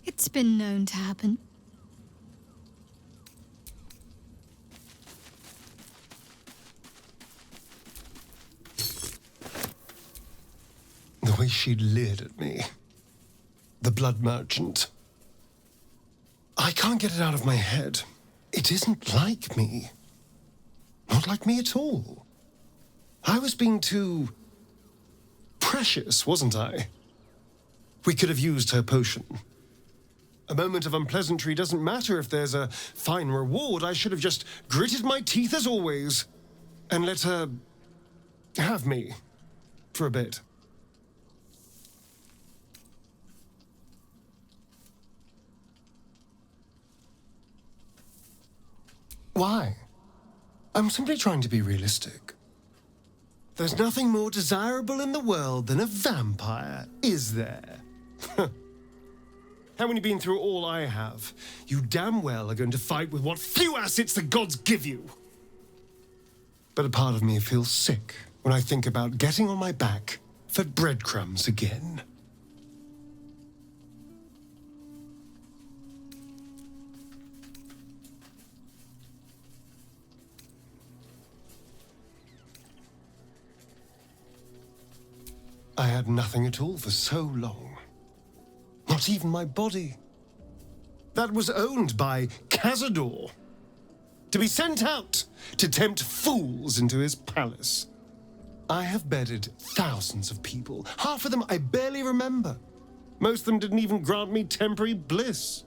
S16: It's been known to happen.
S9: The way she leered at me. The blood merchant. I can't get it out of my head. It isn't like me. Not like me at all. I was being too precious, wasn't I? We could have used her potion. A moment of unpleasantry doesn't matter if there's a fine reward. I should have just gritted my teeth as always and let her have me for a bit. Why? I'm simply trying to be realistic. There's nothing more desirable in the world than a vampire, is there? And when you've been through all I have, you damn well are going to fight with what few assets the gods give you. But a part of me feels sick when I think about getting on my back for breadcrumbs again. I had nothing at all for so long. Not even my body. That was owned by Cazador. To be sent out to tempt fools into his palace. I have bedded thousands of people. Half of them I barely remember. Most of them didn't even grant me temporary bliss.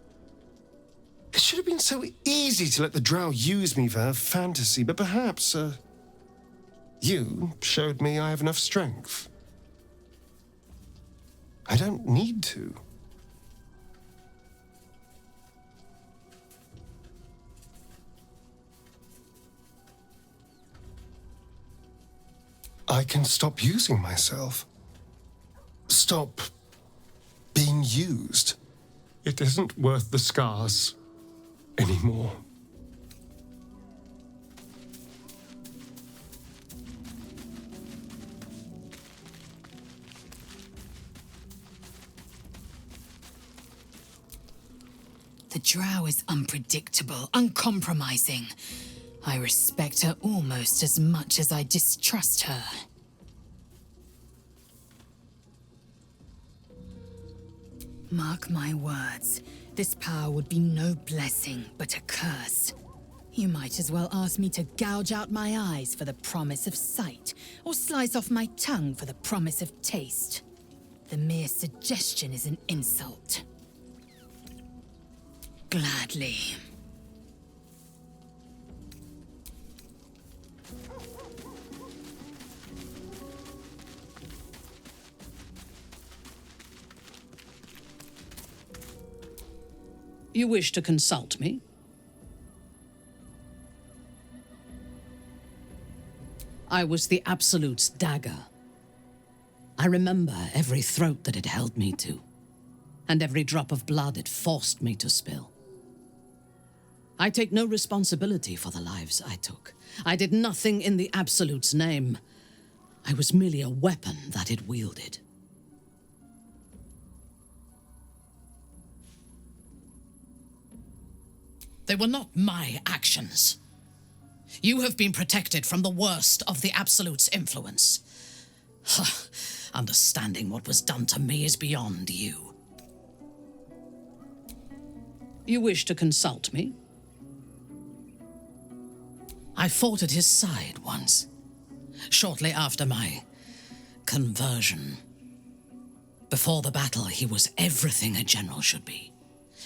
S9: It should have been so easy to let the drow use me for her fantasy, but perhaps, you showed me I have enough strength. I don't need to. I can stop using myself. Stop being used. It isn't worth the scars anymore.
S12: The Drow is unpredictable, uncompromising. I respect her almost as much as I distrust her. Mark my words, this power would be no blessing, but a curse. You might as well ask me to gouge out my eyes for the promise of sight, or slice off my tongue for the promise of taste. The mere suggestion is an insult. Gladly.
S18: You wish to consult me? I was the Absolute's dagger. I remember every throat that it held me to, and every drop of blood it forced me to spill. I take no responsibility for the lives I took. I did nothing in the Absolute's name. I was merely a weapon that it wielded. They were not my actions. You have been protected from the worst of the Absolute's influence. Understanding what was done to me is beyond you. You wish to consult me? I fought at his side once, shortly after my conversion. Before the battle, he was everything a general should be.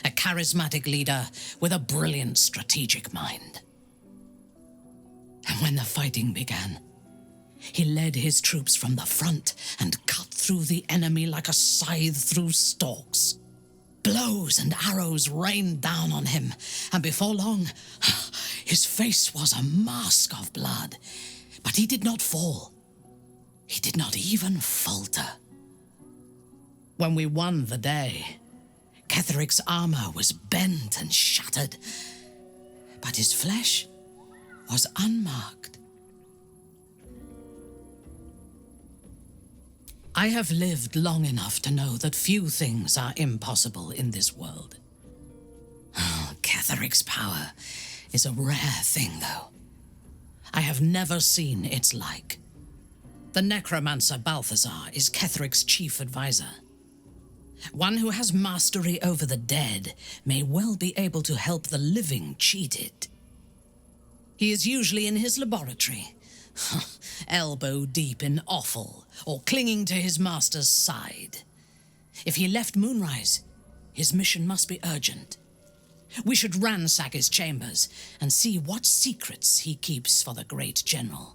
S18: A charismatic leader with a brilliant strategic mind. And when the fighting began, he led his troops from the front and cut through the enemy like a scythe through stalks. Blows and arrows rained down on him, and before long, his face was a mask of blood. But he did not fall. He did not even falter. When we won the day, Ketheric's armor was bent and shattered, but his flesh was unmarked. I have lived long enough to know that few things are impossible in this world. Oh, Ketheric's power is a rare thing, though. I have never seen its like. The necromancer Balthazar is Ketheric's chief advisor. One who has mastery over the dead may well be able to help the living cheated. He is usually in his laboratory, elbow deep in offal, or clinging to his master's side. If he left Moonrise, his mission must be urgent. We should ransack his chambers and see what secrets he keeps for the great general.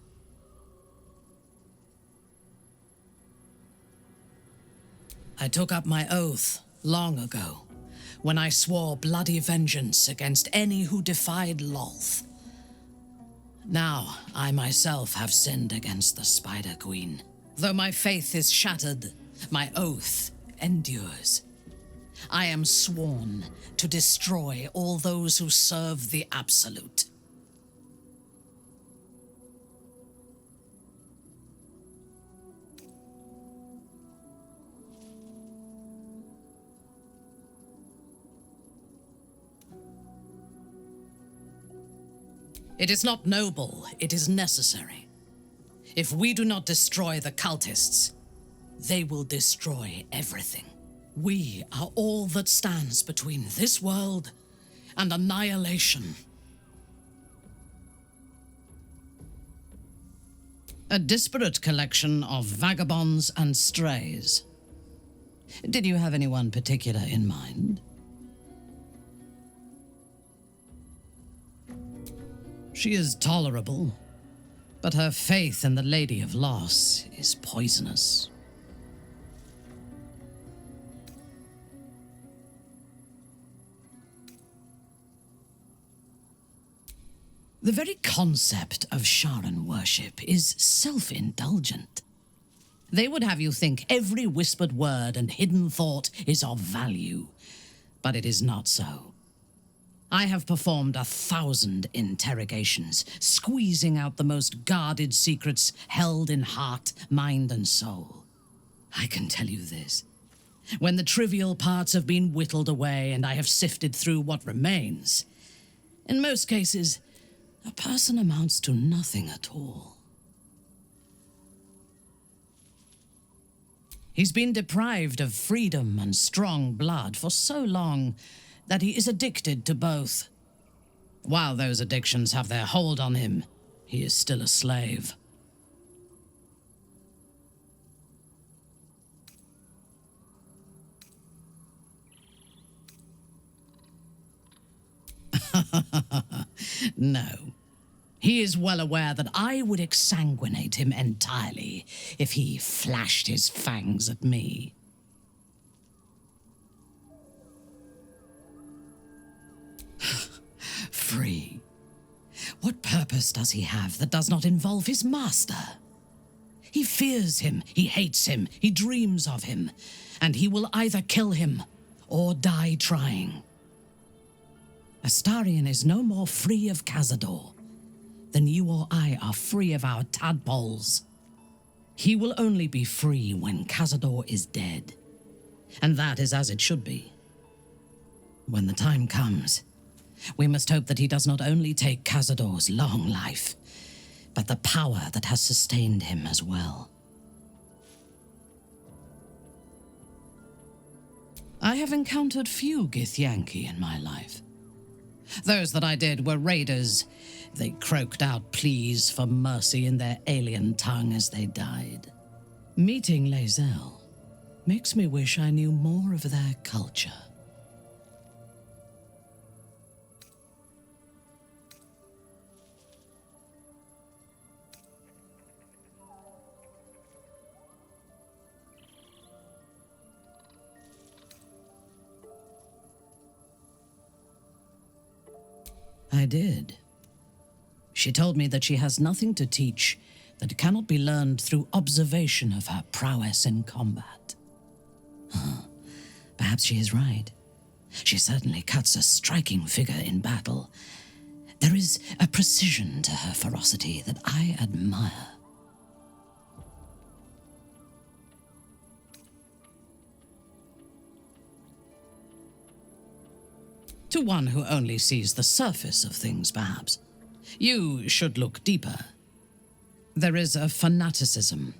S18: I took up my oath long ago, when I swore bloody vengeance against any who defied Lolth. Now, I myself have sinned against the Spider Queen. Though my faith is shattered, my oath endures. I am sworn to destroy all those who serve the Absolute. It is not noble, it is necessary. If we do not destroy the cultists, they will destroy everything. We are all that stands between this world and annihilation. A disparate collection of vagabonds and strays. Did you have anyone particular in mind? She is tolerable, but her faith in the Lady of Loss is poisonous. The very concept of Sharan worship is self-indulgent. They would have you think every whispered word and hidden thought is of value. But it is not so. I have performed 1,000 interrogations, squeezing out the most guarded secrets held in heart, mind, and soul. I can tell you this. When the trivial parts have been whittled away and I have sifted through what remains, in most cases, a person amounts to nothing at all. He's been deprived of freedom and strong blood for so long that he is addicted to both. While those addictions have their hold on him, he is still a slave. No. He is well aware that I would exsanguinate him entirely if he flashed his fangs at me. Free. What purpose does he have that does not involve his master? He fears him, he hates him, he dreams of him, and he will either kill him or die trying. Astarion is no more free of Cazador than you or I are free of our tadpoles. He will only be free when Cazador is dead, and that is as it should be. When the time comes, we must hope that he does not only take Cazador's long life, but the power that has sustained him as well. I have encountered few Githyanki in my life. Those that I did were raiders. They croaked out pleas for mercy in their alien tongue as they died. Meeting Lae'zel makes me wish I knew more of their culture. I did. She told me that she has nothing to teach that cannot be learned through observation of her prowess in combat. Perhaps she is right. She certainly cuts a striking figure in battle. There is a precision to her ferocity that I admire. To one who only sees the surface of things, perhaps. You should look deeper. There is a fanaticism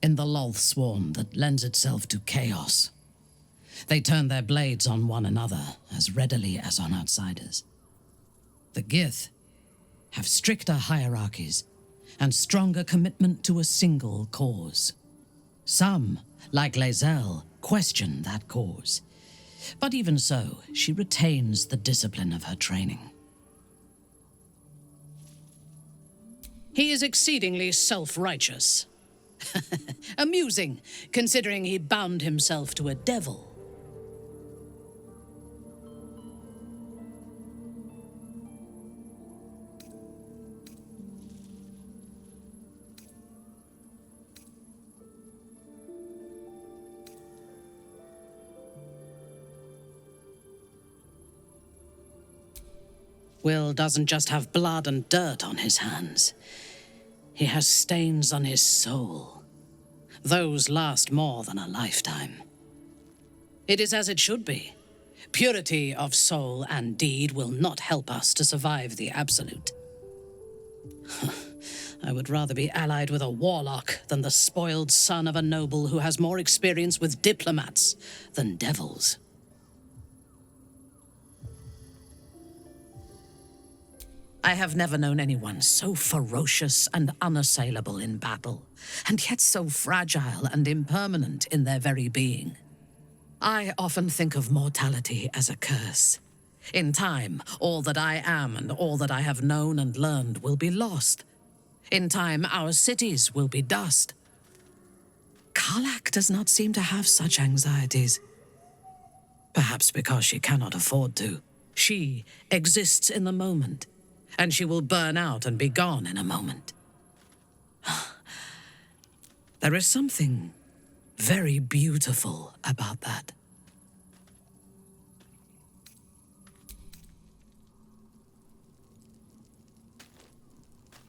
S18: in the Lothsworn that lends itself to chaos. They turn their blades on one another as readily as on outsiders. The Gith have stricter hierarchies and stronger commitment to a single cause. Some, like Lae'zel, question that cause. But even so, she retains the discipline of her training. He is exceedingly self-righteous. Amusing, considering he bound himself to a devil. Will doesn't just have blood and dirt on his hands. He has stains on his soul. Those last more than a lifetime. It is as it should be. Purity of soul and deed will not help us to survive the Absolute. I would rather be allied with a warlock than the spoiled son of a noble who has more experience with diplomats than devils. I have never known anyone so ferocious and unassailable in battle, and yet so fragile and impermanent in their very being. I often think of mortality as a curse. In time, all that I am and all that I have known and learned will be lost. In time, our cities will be dust. Karlach does not seem to have such anxieties. Perhaps because she cannot afford to. She exists in the moment, and she will burn out and be gone in a moment. There is something very beautiful about that.